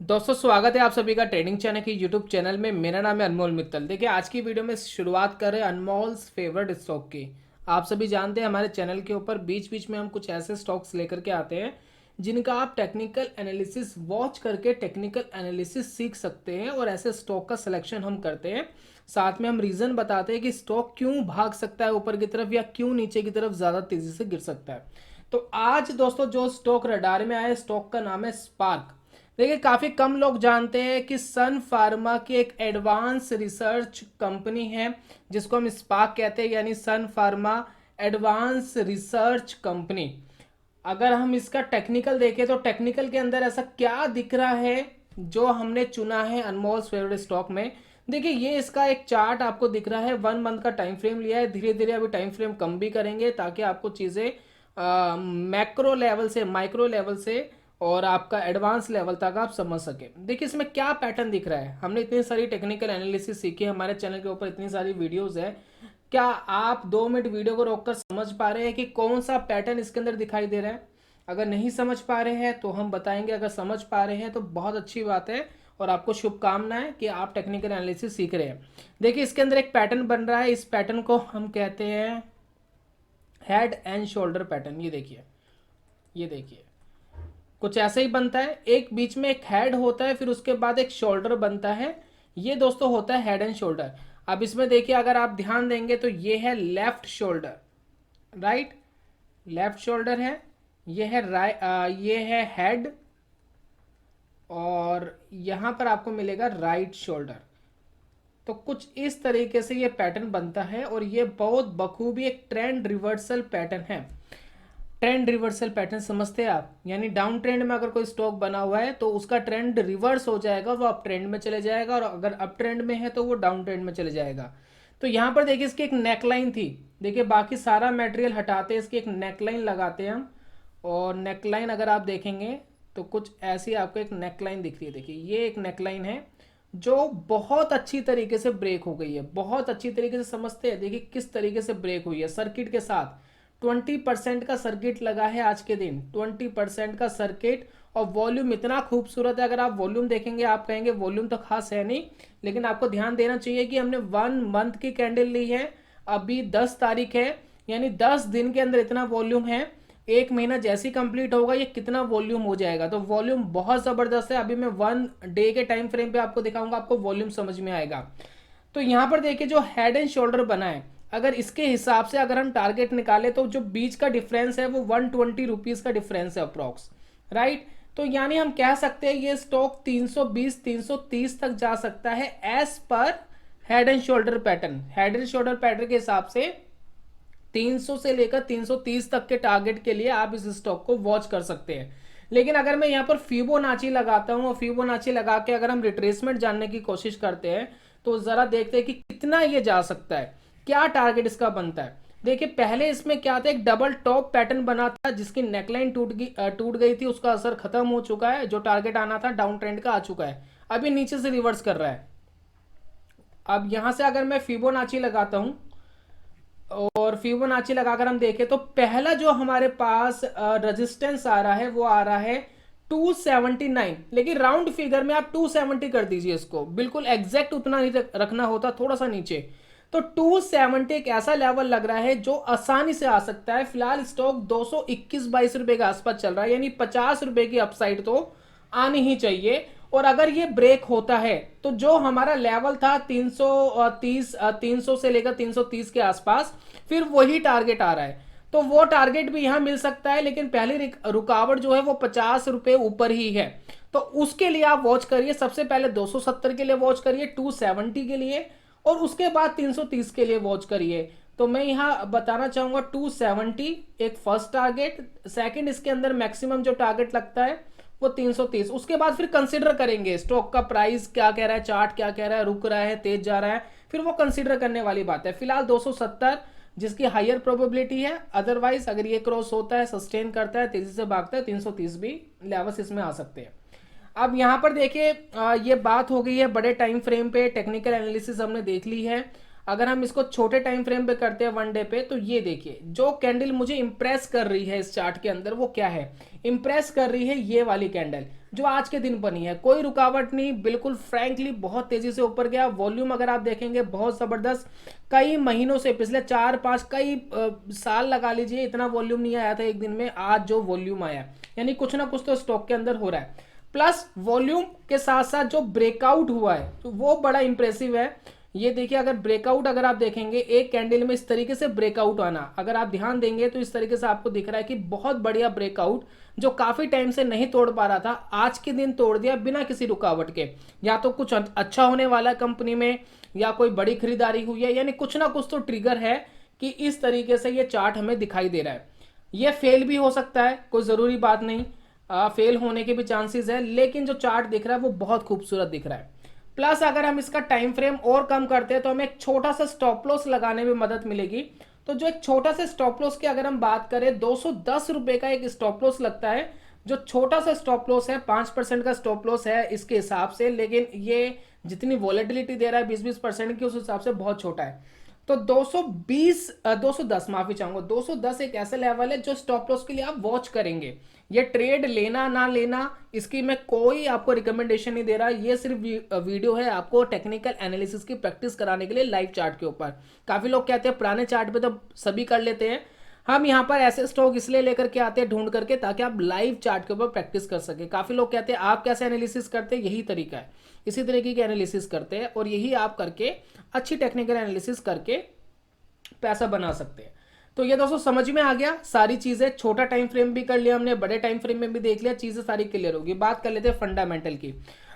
दोस्तों स्वागत है आप सभी का ट्रेडिंग चैनल की यूट्यूब चैनल में। मेरा नाम है अनमोल मित्तल। देखिए आज की वीडियो में शुरुआत कर रहे हैं अनमोल्स फेवरेट स्टॉक की। आप सभी जानते हैं हमारे चैनल के ऊपर बीच बीच में हम कुछ ऐसे स्टॉक्स लेकर के आते हैं जिनका आप टेक्निकल एनालिसिस वॉच करके टेक्निकल एनालिसिस सीख सकते हैं और ऐसे स्टॉक का सिलेक्शन हम करते हैं। साथ में हम रीज़न बताते हैं कि स्टॉक क्यों भाग सकता है ऊपर की तरफ या क्यों नीचे की तरफ ज़्यादा तेज़ी से गिर सकता है। तो आज दोस्तों जो स्टॉक रडार में आया स्टॉक का नाम है स्पार्क। देखिए काफ़ी कम लोग जानते हैं कि सन फार्मा की एक एडवांस रिसर्च कंपनी है जिसको हम स्पार्क कहते हैं, यानी सन फार्मा एडवांस रिसर्च कंपनी। अगर हम इसका टेक्निकल देखें तो टेक्निकल के अंदर ऐसा क्या दिख रहा है जो हमने चुना है अनमोल्स फेवरेट स्टॉक में। देखिए ये इसका एक चार्ट आपको दिख रहा है, 1 मंथ का टाइम फ्रेम लिया है। धीरे धीरे अभी टाइम फ्रेम कम भी करेंगे ताकि आपको चीज़ें मैक्रो लेवल से माइक्रो लेवल से और आपका एडवांस लेवल तक आप समझ सके। देखिए इसमें क्या पैटर्न दिख रहा है। हमने इतनी सारी टेक्निकल एनालिसिस सीखी है, हमारे चैनल के ऊपर इतनी सारी वीडियोस है। क्या आप 2 मिनट वीडियो को रोककर समझ पा रहे हैं कि कौन सा पैटर्न इसके अंदर दिखाई दे रहा है? अगर नहीं समझ पा रहे हैं तो हम बताएंगे, अगर समझ पा रहे हैं तो बहुत अच्छी बात है और आपको शुभकामनाएं कि आप टेक्निकल एनालिसिस सीख रहे हैं। देखिए इसके अंदर एक पैटर्न बन रहा है, इस पैटर्न को हम कहते हैं हेड एंड शोल्डर पैटर्न। ये देखिए कुछ ऐसे ही बनता है। एक बीच में एक हेड होता है, फिर उसके बाद एक शोल्डर बनता है। ये दोस्तों होता है हेड एंड शोल्डर। अब इसमें देखिए अगर आप ध्यान देंगे तो ये है left shoulder, right, left shoulder है। ये है ये है हेड और यहां पर आपको मिलेगा राइट शोल्डर। तो कुछ इस तरीके से ये पैटर्न बनता है और ये बहुत बखूबी एक ट्रेंड रिवर्सल पैटर्न है। ट्रेंड रिवर्सल पैटर्न समझते हैं आप? यानी डाउन ट्रेंड में अगर कोई स्टॉक बना हुआ है तो उसका ट्रेंड रिवर्स हो जाएगा, वो अप ट्रेंड में चले जाएगा, और अगर अप ट्रेंड में है तो वो डाउन ट्रेंड में चले जाएगा। तो यहाँ पर देखिए इसकी एक नेकलाइन थी। देखिए बाकी सारा मटेरियल हटाते हैं, इसकी एक नेकलाइन लगाते हैं हम। और नेकलाइन अगर आप देखेंगे तो कुछ ऐसी आपको एक नेकलाइन दिख रही है। देखिए ये एक नेकलाइन है जो बहुत अच्छी तरीके से ब्रेक हो गई है, बहुत अच्छी तरीके से समझते हैं। देखिए किस तरीके से ब्रेक हुई है सर्किट के साथ। 20% का सर्किट लगा है आज के दिन, 20% का सर्किट, और वॉल्यूम इतना खूबसूरत है। अगर आप वॉल्यूम देखेंगे आप कहेंगे वॉल्यूम तो खास है नहीं, लेकिन आपको ध्यान देना चाहिए कि हमने 1 मंथ की कैंडल ली है। अभी 10 तारीख है, यानी 10 दिन के अंदर इतना वॉल्यूम है। एक महीना जैसी कंप्लीट होगा ये कितना वॉल्यूम हो जाएगा। तो वॉल्यूम बहुत जबरदस्त है। अभी मैं 1 डे के टाइम फ्रेम पे आपको दिखाऊंगा, आपको वॉल्यूम समझ में आएगा। तो यहां पर देखिए जो हेड एंड शोल्डर बना है, अगर इसके हिसाब से अगर हम टारगेट निकाले तो जो बीच का डिफरेंस है वो 120 रुपीज का डिफरेंस है अप्रोक्स, राइट। तो यानी हम कह सकते हैं ये स्टॉक 320 330 तक जा सकता है as per head and shoulder pattern. Head and shoulder pattern के हिसाब से 300 से लेकर 330 तक के टारगेट के लिए आप इस स्टॉक को वॉच कर सकते हैं। लेकिन अगर मैं यहाँ पर फिबोनाची लगाता हूँ और फिबोनाची लगा के अगर हम रिट्रेसमेंट जानने की कोशिश करते हैं तो जरा देखते हैं कि कितना ये जा सकता है, क्या टारगेट इसका बनता है। देखिए पहले इसमें क्या था, एक डबल टॉप पैटर्न बना था जिसकी नेकलाइन टूट गई थी, उसका असर खत्म हो चुका है। जो टारगेट आना था डाउन ट्रेंड का आ चुका है, अभी नीचे से रिवर्स कर रहा है। अब यहां से अगर मैं फिबोनाची लगाता हूं और फिबोनाची लगाकर हम देखें तो पहला जो हमारे पास रेजिस्टेंस आ रहा है वो आ रहा है 279, लेकिन राउंड फिगर में आप 270 कर दीजिए इसको, बिल्कुल एग्जैक्ट उतना नहीं रखना होता, थोड़ा सा नीचे। तो 270 एक ऐसा लेवल लग रहा है जो आसानी से आ सकता है। फिलहाल स्टॉक 221-22 रुपए के आसपास चल रहा है, यानी 50 रुपए की अपसाइड तो आनी ही चाहिए। और अगर ये ब्रेक होता है तो जो हमारा लेवल था 300 से लेकर 330 के आसपास, फिर वही टारगेट आ रहा है। तो वो टारगेट भी यहां मिल सकता है, लेकिन पहली रुकावट जो है वो 50 रुपए ऊपर ही है। तो उसके लिए आप वॉच करिए, सबसे पहले 270 के लिए वॉच करिए, 270 के लिए, और उसके बाद 330 के लिए वॉच करिए। तो मैं यहां बताना चाहूंगा 270 एक फर्स्ट टारगेट, सेकंड इसके अंदर मैक्सिमम जो टारगेट लगता है वो 330। उसके बाद फिर कंसीडर करेंगे स्टॉक का प्राइस क्या कह रहा है, चार्ट क्या कह रहा है, रुक रहा है, तेज जा रहा है, फिर वो कंसीडर करने वाली बात है। फिलहाल 270 जिसकी हायर प्रोबेबिलिटी है, अदरवाइज अगर ये क्रॉस होता है, सस्टेन करता है, तेजी से भागता है, 330 भी लेवल्स इसमें आ सकते हैं। अब यहां पर देखिए ये बात हो गई है बड़े टाइम फ्रेम पे, टेक्निकल एनालिसिस हमने देख ली है। अगर हम इसको छोटे टाइम फ्रेम पे करते हैं 1 डे पे, तो ये देखिए जो कैंडल मुझे इंप्रेस कर रही है इस चार्ट के अंदर वो क्या है, इंप्रेस कर रही है ये वाली कैंडल। जो आज के दिन बनी है, कोई रुकावट नहीं, बिल्कुल फ्रैंकली बहुत तेजी से ऊपर गया। वॉल्यूम अगर आप देखेंगे बहुत जबरदस्त, कई महीनों से, पिछले 4-5 कई साल लगा लीजिए, इतना वॉल्यूम नहीं आया था एक दिन में, आज जो वॉल्यूम आया, यानी कुछ ना कुछ तो स्टॉक के अंदर हो रहा है। प्लस वॉल्यूम के साथ साथ जो ब्रेकआउट हुआ है तो वो बड़ा इंप्रेसिव है। ये देखिए, अगर ब्रेकआउट अगर आप देखेंगे एक कैंडल में इस तरीके से ब्रेकआउट आना, अगर आप ध्यान देंगे तो इस तरीके से आपको दिख रहा है कि बहुत बढ़िया ब्रेकआउट, जो काफी टाइम से नहीं तोड़ पा रहा था, आज के दिन तोड़ दिया बिना किसी रुकावट के। या तो कुछ अच्छा होने वाला है कंपनी में, या कोई बड़ी खरीदारी हुई है, यानी कुछ ना कुछ तो ट्रिगर है कि इस तरीके से ये चार्ट हमें दिखाई दे रहा है। ये फेल भी हो सकता है, कोई जरूरी बात नहीं, फेल होने के भी चांसेस है, लेकिन जो चार्ट दिख रहा है वो बहुत खूबसूरत दिख रहा है। प्लस अगर हम इसका टाइम फ्रेम और कम करते हैं तो हमें एक छोटा सा स्टॉप लॉस लगाने में मदद मिलेगी। तो जो एक छोटा सा स्टॉप लॉस की अगर हम बात करें, 210 रुपए का एक स्टॉप लॉस लगता है। जो छोटा सा स्टॉप लॉस है, 5% का स्टॉप लॉस है इसके हिसाब से, लेकिन ये जितनी वॉलेटिलिटी दे रहा है 20-20% की, उस हिसाब से बहुत छोटा है। तो 210 माफी चाहूंगा, 210 एक ऐसा लेवल है जो स्टॉप लॉस के लिए आप वॉच करेंगे। ये ट्रेड लेना ना लेना, इसकी मैं कोई आपको रिकमेंडेशन नहीं दे रहा, ये सिर्फ वीडियो है आपको टेक्निकल एनालिसिस की प्रैक्टिस कराने के लिए लाइव चार्ट के ऊपर। काफी लोग कहते हैं पुराने चार्ट पे तो सभी कर लेते हैं, हम यहाँ पर ऐसे स्टॉक इसलिए लेकर के आते हैं ढूंढ करके ताकि आप लाइव चार्ट के ऊपर प्रैक्टिस कर सके। काफी लोग कहते हैं आप कैसे एनालिसिस करते हैं, यही तरीका है, इसी तरीके की एनालिसिस करते हैं और यही आप करके अच्छी टेक्निकल एनालिसिस करके पैसा बना सकते हैं। तो ये दोस्तों समझ में आ गया सारी चीजें, छोटा टाइम फ्रेम भी कर लिया हमने, बड़े टाइम फ्रेम में भी देख लिया, चीजें सारी क्लियर होगी। बात कर लेते हैं फंडामेंटल की।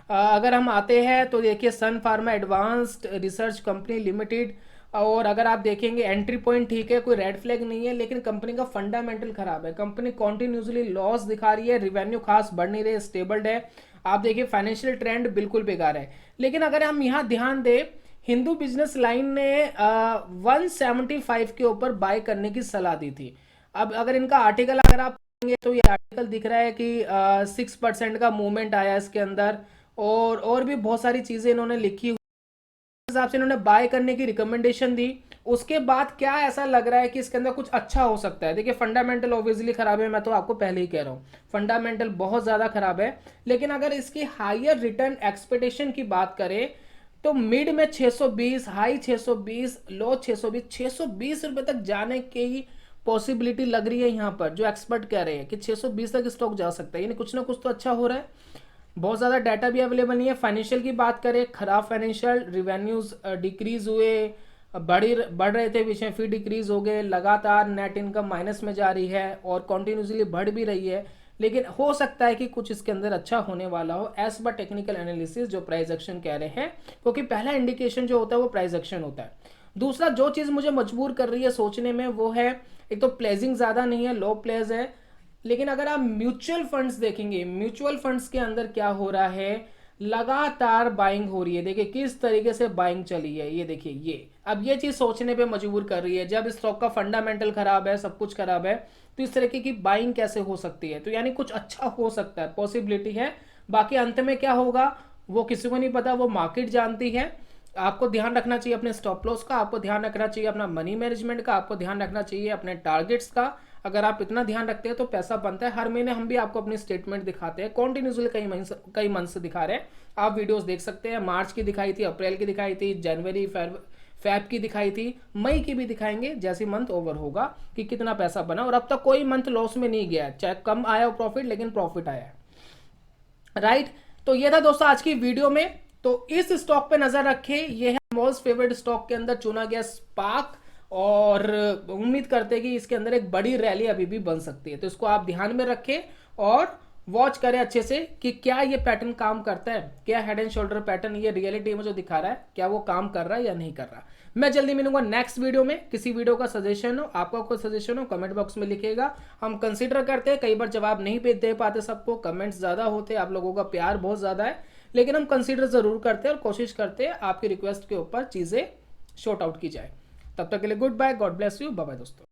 अगर हम आते हैं तो देखिए Sun Pharma advanced research company limited, और अगर आप देखेंगे एंट्री पॉइंट ठीक है, कोई रेड फ्लैग नहीं है, लेकिन कंपनी का फंडामेंटल खराब है। कंपनी कॉन्टिन्यूसली लॉस दिखा रही है, रिवेन्यू खास बढ़ नहीं रही, स्टेबल्ड है। आप देखिए फाइनेंशियल ट्रेंड बिल्कुल बेकार है। लेकिन अगर हम यहाँ ध्यान दें, हिंदू बिजनेस लाइन ने 175 के ऊपर बाय करने की सलाह दी थी। अब अगर इनका आर्टिकल अगर आप पढ़ेंगे तो ये आर्टिकल दिख रहा है कि 6% का मूवमेंट आया इसके अंदर, और भी बहुत सारी चीजें इन्होंने लिखी, हिसाब से इन्होंने बाय करने की रिकमेंडेशन दी। उसके बाद क्या ऐसा लग रहा है कि इसके अंदर कुछ अच्छा हो सकता है। देखिए फंडामेंटल ऑब्वियसली खराब है, मैं तो आपको पहले ही कह रहा हूँ फंडामेंटल बहुत ज्यादा खराब है। लेकिन अगर इसकी हायर रिटर्न एक्सपेक्टेशन की बात करें तो मिड में 620, हाई 620, लो 620 रुपए तक जाने की पॉसिबिलिटी लग रही है यहाँ पर। जो एक्सपर्ट कह रहे हैं कि 620 तक स्टॉक जा सकता है, यानी कुछ ना कुछ तो अच्छा हो रहा है। बहुत ज़्यादा डाटा भी अवेलेबल नहीं है। फाइनेंशियल की बात करें, खराब फाइनेंशियल, रिवेन्यूज डिक्रीज हुए, बढ़ रहे थे बीच में फिर डिक्रीज हो गए, लगातार नेट इनकम माइनस में जा रही है और कॉन्टिन्यूसली बढ़ भी रही है। लेकिन हो सकता है कि कुछ इसके अंदर अच्छा होने वाला हो एज पर टेक्निकल एनालिसिस जो प्राइस एक्शन कह रहे हैं, क्योंकि पहला इंडिकेशन जो होता है वो प्राइस एक्शन होता है। दूसरा जो चीज़ मुझे मजबूर कर रही है सोचने में वो है, एक तो प्लेजिंग ज़्यादा नहीं है, लो प्लेज है। लेकिन अगर आप म्यूचुअल फंड्स देखेंगे, म्यूचुअल फंड्स के अंदर क्या हो रहा है, लगातार बाइंग हो रही है। देखिए किस तरीके से बाइंग चली है, ये देखिए ये। अब ये चीज सोचने पे मजबूर कर रही है, जब स्टॉक का फंडामेंटल खराब है, सब कुछ खराब है, तो इस तरीके की बाइंग कैसे हो सकती है। तो यानी कुछ अच्छा हो सकता है, पॉसिबिलिटी है। बाकी अंत में क्या होगा वो किसी को नहीं पता, वो मार्केट जानती है। आपको ध्यान रखना चाहिए अपने स्टॉप लॉस का, आपको ध्यान रखना चाहिए अपना मनी मैनेजमेंट का, आपको ध्यान रखना चाहिए अपने टारगेट्स का। अगर आप इतना ध्यान रखते हैं तो पैसा बनता है। हर महीने हम भी आपको अपनी स्टेटमेंट दिखाते हैं, कॉन्टिन्यूसली कई मंथ से दिखा रहे हैं। आप वीडियोस देख सकते हैं, मार्च की दिखाई थी, अप्रैल की दिखाई थी, जनवरी फैब की दिखाई थी, मई की भी दिखाएंगे जैसे मंथ ओवर होगा कि कितना पैसा बना। और अब तक कोई मंथ लॉस में नहीं गया है, चाहे कम आया हो प्रॉफिट, लेकिन प्रॉफिट आया है, राइट। तो ये था दोस्तों आज की वीडियो में। तो इस स्टॉक पे नजर रखें, ये है मोस्ट फेवरेट स्टॉक के अंदर चुना गया स्पार्क, और उम्मीद करते हैं कि इसके अंदर एक बड़ी रैली अभी भी बन सकती है। तो इसको आप ध्यान में रखें और वॉच करें अच्छे से कि क्या ये पैटर्न काम करता है, क्या हेड एंड शोल्डर पैटर्न ये रियलिटी में जो दिखा रहा है क्या वो काम कर रहा है या नहीं कर रहा। मैं जल्दी मिलूंगा नेक्स्ट वीडियो में। किसी वीडियो का सजेशन हो, आपका कोई सजेशन हो, कमेंट बॉक्स में लिखिएगा, हम कंसीडर करते हैं। कई बार जवाब नहीं दे पाते सबको, कमेंट्स ज्यादा होते, आप लोगों का प्यार बहुत ज्यादा है, लेकिन हम कंसीडर जरूर करते हैं और कोशिश करते हैं आपकी रिक्वेस्ट के ऊपर चीजें शॉर्ट आउट की जाए। तब तक के लिए goodbye, God bless you, bye bye दोस्तों।